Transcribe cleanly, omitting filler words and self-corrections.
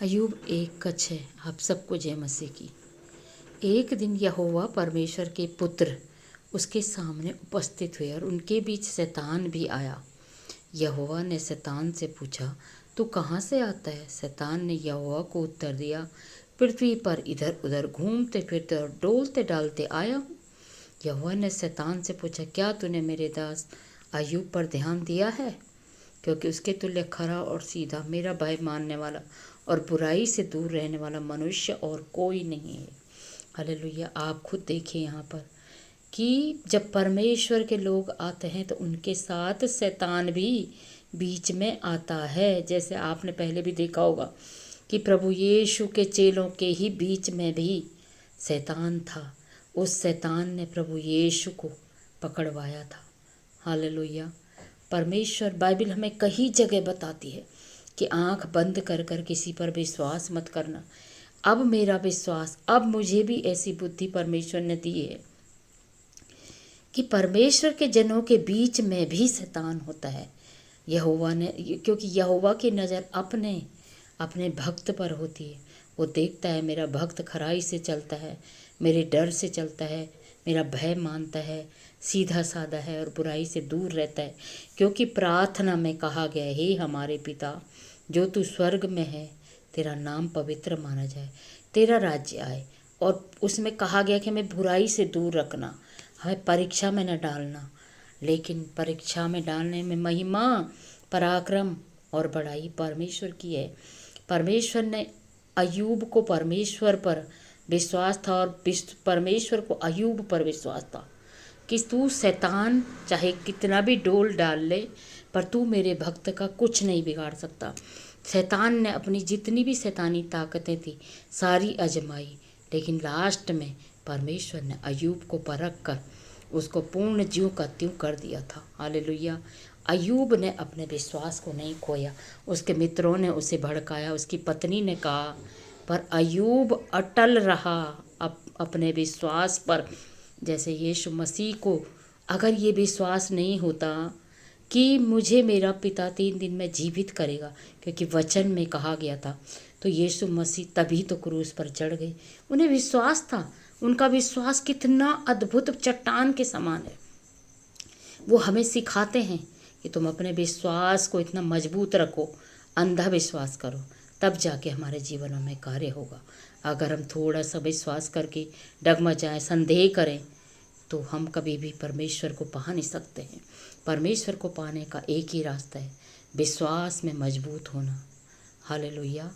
अय्यूब 1 है। आप सबको जय मसीह की। एक दिन यहोवा परमेश्वर के पुत्र उसके सामने उपस्थित हुए और उनके बीच शैतान भी आया। यहोवा ने शैतान से पूछा, तू कहाँ से आता है? शैतान ने यहोवा को उत्तर दिया, पृथ्वी पर इधर उधर घूमते फिरते और डोलते डालते आया हूँ। यहोवा ने शैतान से पूछा, क्या तूने मेरे दास अय्यूब पर ध्यान दिया है? क्योंकि उसके तुल्य खरा और सीधा, मेरा भय मानने वाला और बुराई से दूर रहने वाला मनुष्य और कोई नहीं है। हालेलुया। आप खुद देखिए यहाँ पर कि जब परमेश्वर के लोग आते हैं तो उनके साथ शैतान भी बीच में आता है। जैसे आपने पहले भी देखा होगा कि प्रभु यीशु के चेलों के ही बीच में भी शैतान था। उस शैतान ने प्रभु यीशु को पकड़वाया था। हालेलुया। परमेश्वर बाइबल हमें कई जगह बताती है कि आंख बंद कर कर किसी पर विश्वास मत करना। अब मेरा विश्वास, अब मुझे भी ऐसी बुद्धि परमेश्वर ने दी है कि परमेश्वर के जनों के बीच में भी शैतान होता है। यहोवा ने, क्योंकि यहोवा की नज़र अपने अपने भक्त पर होती है। वो देखता है मेरा भक्त खराई से चलता है, मेरे डर से चलता है, मेरा भय मानता है, सीधा साधा है और बुराई से दूर रहता है। क्योंकि प्रार्थना में कहा गया है, हे हमारे पिता जो तू स्वर्ग में है, तेरा नाम पवित्र माना जाए, तेरा राज्य आए। और उसमें कहा गया कि हमें बुराई से दूर रखना, हमें परीक्षा में न डालना। लेकिन परीक्षा में डालने में महिमा, पराक्रम और बड़ाई परमेश्वर की है। परमेश्वर ने अय्यूब को परमेश्वर पर विश्वास था और परमेश्वर को अय्यूब पर विश्वास था कि तू शैतान चाहे कितना भी डोल डाल ले, पर तू मेरे भक्त का कुछ नहीं बिगाड़ सकता। शैतान ने अपनी जितनी भी शैतानी ताकतें थी सारी आजमाई, लेकिन लास्ट में परमेश्वर ने अय्यूब को परख कर उसको पूर्ण ज्यों का त्यों कर दिया था। हालेलुया। अय्यूब ने अपने विश्वास को नहीं खोया। उसके मित्रों ने उसे भड़काया, उसकी पत्नी ने कहा, पर अय्यूब अटल रहा अपने विश्वास पर। जैसे यीशु मसीह को अगर ये विश्वास नहीं होता कि मुझे मेरा पिता 3 दिन में जीवित करेगा, क्योंकि वचन में कहा गया था, तो यीशु मसीह तभी तो क्रूस पर चढ़ गए। उन्हें विश्वास था। उनका विश्वास कितना अद्भुत चट्टान के समान है। वो हमें सिखाते हैं कि तुम अपने विश्वास को इतना मजबूत रखो, अंधा विश्वास करो, तब जाके हमारे जीवन में कार्य होगा। अगर हम थोड़ा सा विश्वास करके डगमगाएं, संदेह करें, तो हम कभी भी परमेश्वर को पा नहीं सकते हैं। परमेश्वर को पाने का एक ही रास्ता है, विश्वास में मजबूत होना। हालेलुया।